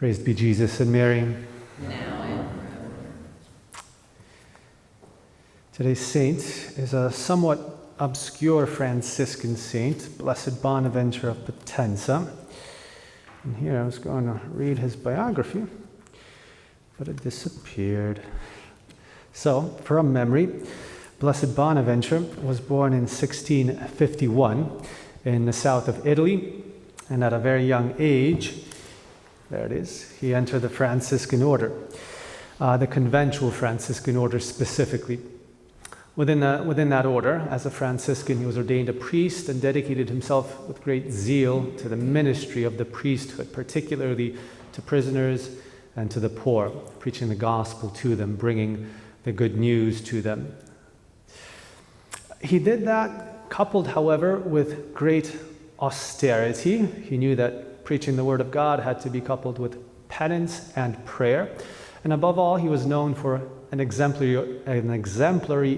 Praised be Jesus and Mary. Now and forever. Today's saint is a somewhat obscure Franciscan saint, Blessed Bonaventure of Potenza. And here I was going to read his biography, but it disappeared. So, from memory, Blessed Bonaventure was born in 1651 in the south of Italy, and at a very young age, there it is, he entered the Franciscan order, the conventual Franciscan order specifically. Within that order, as a Franciscan, he was ordained a priest and dedicated himself with great zeal to the ministry of the priesthood, particularly to prisoners and to the poor, preaching the gospel to them, bringing the good news to them. He did that, coupled, however, with great austerity. He knew that preaching the word of God had to be coupled with penance and prayer. And above all, he was known for an exemplary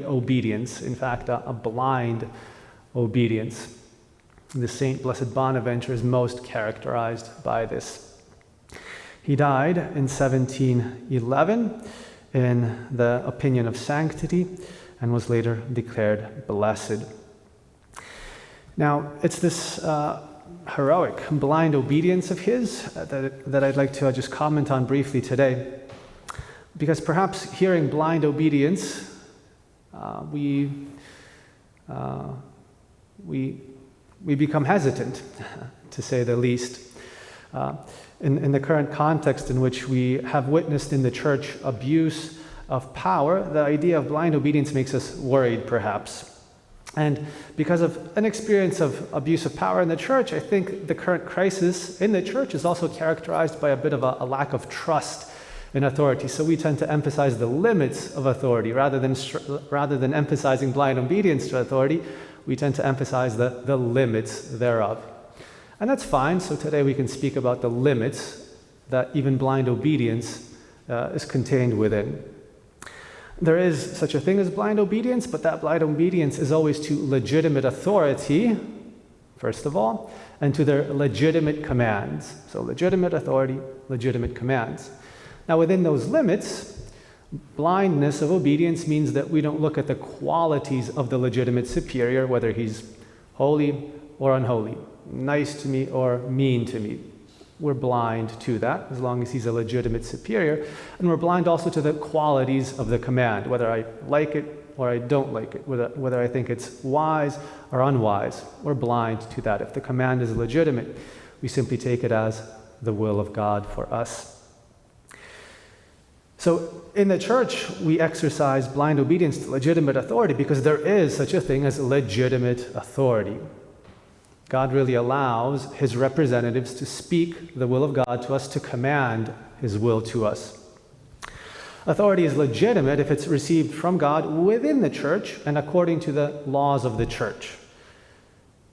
obedience, in fact, a blind obedience. The Saint Blessed Bonaventure is most characterized by this. He died in 1711 in the opinion of sanctity and was later declared blessed. Now, it's this heroic, blind obedience of his that I'd like to just comment on briefly today. Because perhaps hearing blind obedience, we become hesitant, to say the least. In the current context in which we have witnessed in the church abuse of power, the idea of blind obedience makes us worried, perhaps. And because of an experience of abuse of power in the church, I think the current crisis in the church is also characterized by a bit of a lack of trust in authority. So we tend to emphasize the limits of authority rather than emphasizing blind obedience to authority. We tend to emphasize the limits thereof. And that's fine. So today we can speak about the limits that even blind obedience is contained within. There is such a thing as blind obedience, but that blind obedience is always to legitimate authority, first of all, and to their legitimate commands. So legitimate authority, legitimate commands. Now within those limits, blindness of obedience means that we don't look at the qualities of the legitimate superior, whether he's holy or unholy, nice to me or mean to me. We're blind to that, as long as he's a legitimate superior. And we're blind also to the qualities of the command, whether I like it or I don't like it, whether I think it's wise or unwise. We're blind to that. If the command is legitimate, we simply take it as the will of God for us. So in the church, we exercise blind obedience to legitimate authority because there is such a thing as legitimate authority. God really allows his representatives to speak the will of God to us, to command his will to us. Authority is legitimate if it's received from God within the church and according to the laws of the church.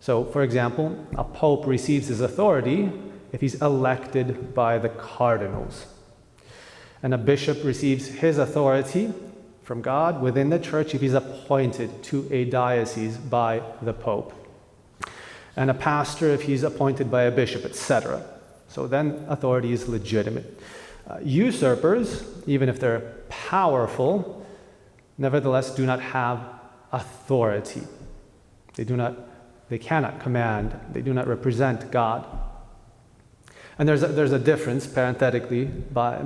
So, for example, a pope receives his authority if he's elected by the cardinals. And a bishop receives his authority from God within the church if he's appointed to a diocese by the pope. And a pastor if he's appointed by a bishop, etc. So then authority is legitimate. Usurpers, even if they're powerful, nevertheless do not have authority. They cannot command, they do not represent God. And there's a difference, parenthetically,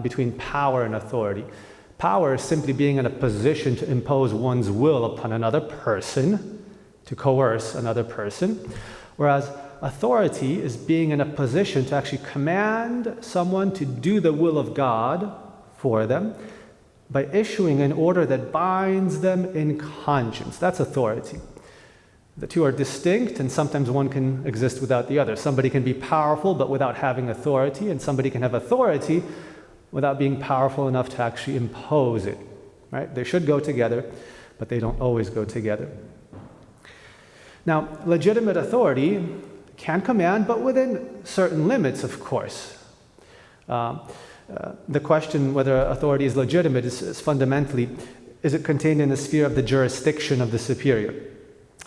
between power and authority. Power is simply being in a position to impose one's will upon another person, to coerce another person. Whereas authority is being in a position to actually command someone to do the will of God for them by issuing an order that binds them in conscience. That's authority. The two are distinct, and sometimes one can exist without the other. Somebody can be powerful but without having authority, and somebody can have authority without being powerful enough to actually impose it. Right? They should go together, but they don't always go together. Now, legitimate authority can command, but within certain limits, of course. The question whether authority is legitimate is fundamentally, is it contained in the sphere of the jurisdiction of the superior?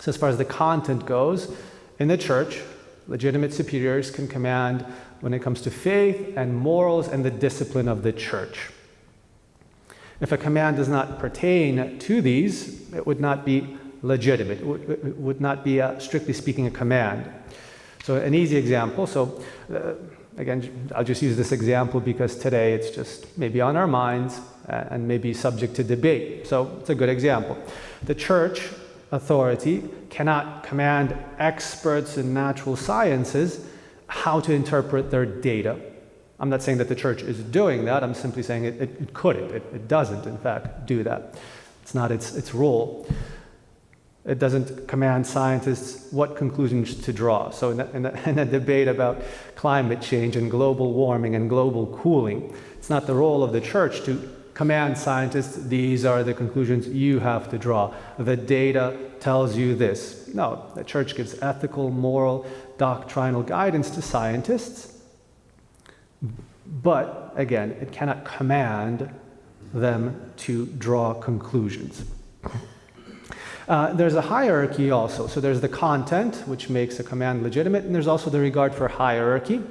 So as far as the content goes, in the church, Legitimate superiors can command when it comes to faith and morals and the discipline of the church. If a command does not pertain to these, it would not be legitimate. It would not be, strictly speaking, a command. So an easy example, again, I'll just use this example because today it's just maybe on our minds and maybe subject to debate. So it's a good example. The church authority cannot command experts in natural sciences how to interpret their data. I'm not saying that the church is doing that. I'm simply saying it couldn't. It doesn't, in fact, do that. It's not its role. It doesn't command scientists what conclusions to draw. So in a debate about climate change and global warming and global cooling, it's not the role of the church to command scientists, these are the conclusions you have to draw. The data tells you this. No, the church gives ethical, moral, doctrinal guidance to scientists, but again, it cannot command them to draw conclusions. There's a hierarchy also. So there's the content, which makes a command legitimate, and there's also the regard for hierarchy.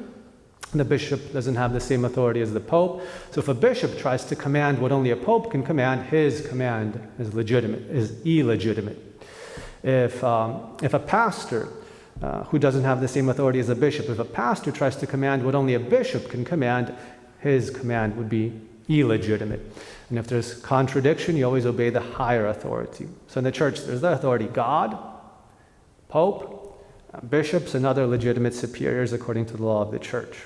The bishop doesn't have the same authority as the pope. So if a bishop tries to command what only a pope can command, his command is illegitimate. If a pastor who doesn't have the same authority as a bishop, if a pastor tries to command what only a bishop can command, his command would be illegitimate. And if there's contradiction, you always obey the higher authority. So in the church, there's the authority God, pope, bishops, and other legitimate superiors according to the law of the church.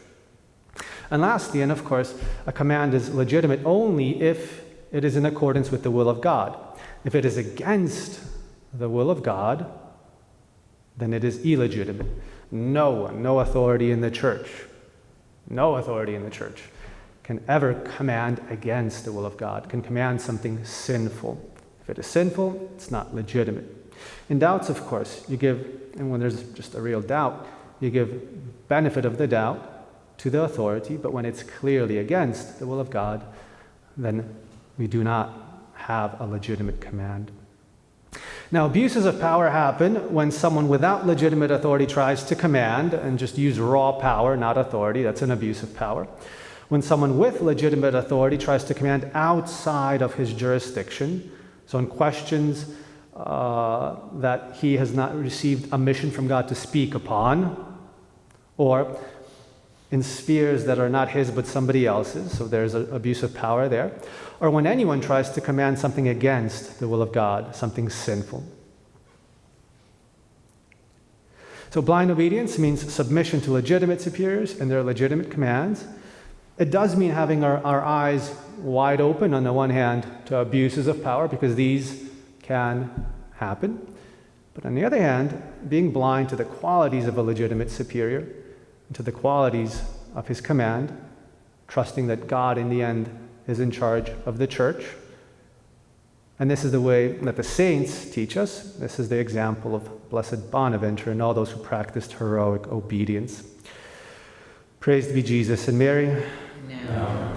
And lastly, and of course, a command is legitimate only if it is in accordance with the will of God. If it is against the will of God, then it is illegitimate. No authority in the church, can ever command against the will of God, can command something sinful. If it is sinful, it's not legitimate. In doubts, of course, you give, and when there's just a real doubt, you give benefit of the doubt to the authority, but when it's clearly against the will of God, then we do not have a legitimate command. Now, abuses of power happen when someone without legitimate authority tries to command and just use raw power, not authority. That's an abuse of power. When someone with legitimate authority tries to command outside of his jurisdiction, so in questions that he has not received a mission from God to speak upon, or in spheres that are not his but somebody else's, so there's an abuse of power there, or when anyone tries to command something against the will of God, something sinful. So blind obedience means submission to legitimate superiors and their legitimate commands. It does mean having our eyes wide open, on the one hand, to abuses of power, because these can happen. But on the other hand, being blind to the qualities of a legitimate superior, and to the qualities of his command, trusting that God in the end is in charge of the church. And this is the way that the saints teach us. This is the example of Blessed Bonaventure and all those who practiced heroic obedience. Praised be Jesus and Mary. Now.